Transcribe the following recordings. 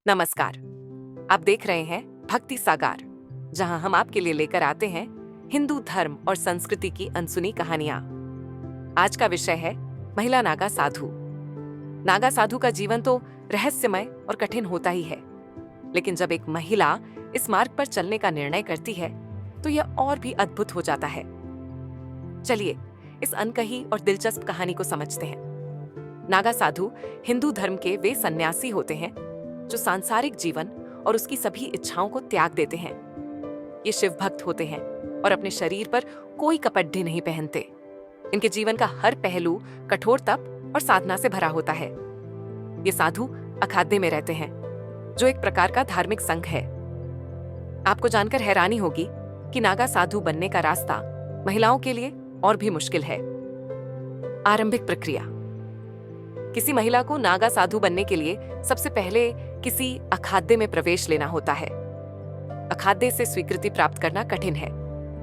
नमस्कार। आप देख रहे हैं भक्ति सागर, जहां हम आपके लिए लेकर आते हैं हिंदू धर्म और संस्कृति की अनसुनी कहानियां। आज का विषय है महिला नागा साधु। नागा साधु का जीवन तो रहस्यमय और कठिन होता ही है, लेकिन जब एक महिला इस मार्ग पर चलने का निर्णय करती है तो यह और भी अद्भुत हो जाता है। चलिए इस अनकही और दिलचस्प कहानी को समझते हैं। नागा साधु हिंदू धर्म के वे सन्यासी होते हैं जो सांसारिक जीवन और उसकी सभी इच्छाओं को त्याग देते हैं। ये शिव भक्त होते हैं और अपने शरीर पर कोई कपट भी नहीं पहनते। इनके जीवन का हर पहलू कठोर तप और साधना से भरा होता है। ये साधु अखाद्य में रहते हैं, जो एक प्रकार का धार्मिक संघ है। आपको जानकर हैरानी होगी कि नागा साधु बनने का रास्ता महिलाओं के लिए और भी मुश्किल है। आरंभिक प्रक्रिया। किसी महिला को नागा साधु बनने के लिए सबसे पहले किसी अखाद्य में प्रवेश लेना होता है। अखाद्य से स्वीकृति प्राप्त करना कठिन है,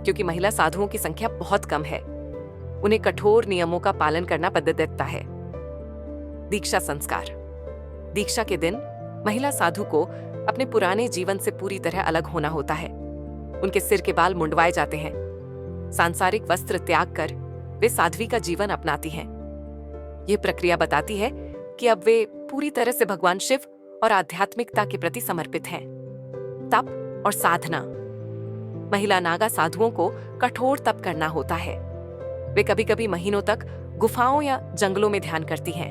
क्योंकि महिला साधुओं की संख्या बहुत कम है। उन्हें कठोर नियमों का पालन करना बाध्यता है। दीक्षा संस्कार। दीक्षा के दिन महिला साधु को अपने पुराने जीवन से पूरी तरह अलग होना होता है। उनके सिर के बाल मुंडवाए जाते हैं। सांसारिक वस्त्र त्याग कर वे साध्वी का जीवन अपनाती हैं। यह प्रक्रिया बताती है कि अब वे पूरी तरह से भगवान शिव और आध्यात्मिकता के प्रति समर्पित हैं। तप और साधना। महिला नागा साधुओं को कठोर तप करना होता है। वे कभी कभी महीनों तक गुफाओं या जंगलों में ध्यान करती हैं।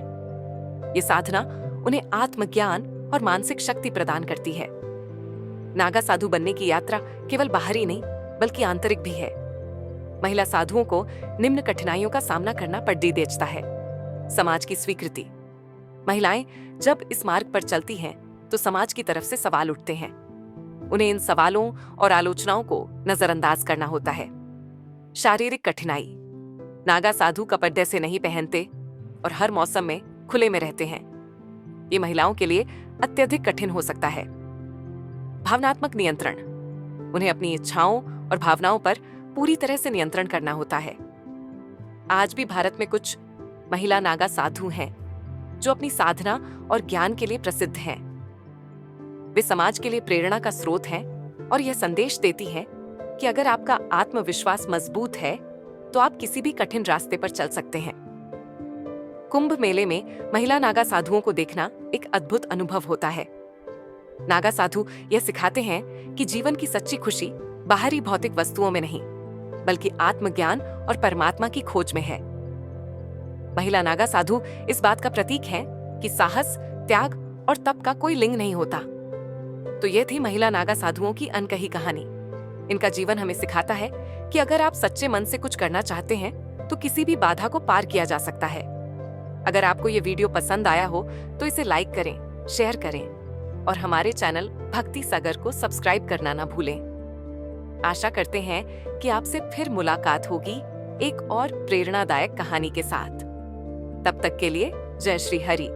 ये साधना उन्हें आत्मज्ञान और मानसिक शक्ति प्रदान करती है। नागा साधु बनने की यात्रा केवल बाहरी नहीं, बल्कि आंतरिक भी है। महिला साधुओं को निम्न कठिनाइयों का सामना करना पड़ता है। समाज की स्वीकृति। महिलाएं जब इस मार्ग पर चलती हैं तो समाज की तरफ से सवाल उठते हैं। उन्हें इन सवालों और आलोचनाओं को नजरअंदाज करना होता है। शारीरिक कठिनाई। नागा साधु कपड़े से नहीं पहनते और हर मौसम में खुले में रहते हैं। ये महिलाओं के लिए अत्यधिक कठिन हो सकता है। भावनात्मक नियंत्रण। उन्हें अपनी इच्छाओं और भावनाओं पर पूरी तरह से नियंत्रण करना होता है। आज भी भारत में कुछ महिला नागा साधु हैं जो अपनी साधना और ज्ञान के लिए प्रसिद्ध हैं। वे समाज के लिए प्रेरणा का स्रोत हैं और यह संदेश देती हैं कि अगर आपका आत्मविश्वास मजबूत है तो आप किसी भी कठिन रास्ते पर चल सकते हैं। कुंभ मेले में महिला नागा साधुओं को देखना एक अद्भुत अनुभव होता है। नागा साधु यह सिखाते हैं कि जीवन की सच्ची खुशी बाहरी भौतिक वस्तुओं में नहीं, बल्कि आत्मज्ञान और परमात्मा की खोज में है। महिला नागा साधु इस बात का प्रतीक है कि साहस, त्याग और तप का कोई लिंग नहीं होता। तो यह थी महिला नागा साधुओं की अनकही कहानी। इनका जीवन हमें सिखाता है कि अगर आप सच्चे मन से कुछ करना चाहते हैं तो किसी भी बाधा को पार किया जा सकता है। अगर आपको ये वीडियो पसंद आया हो तो इसे लाइक करें, शेयर करें और हमारे चैनल भक्ति सागर को सब्सक्राइब करना ना भूलें। आशा करते हैं कि आपसे फिर मुलाकात होगी एक और प्रेरणादायक कहानी के साथ। तब तक के लिए जय श्री हरि।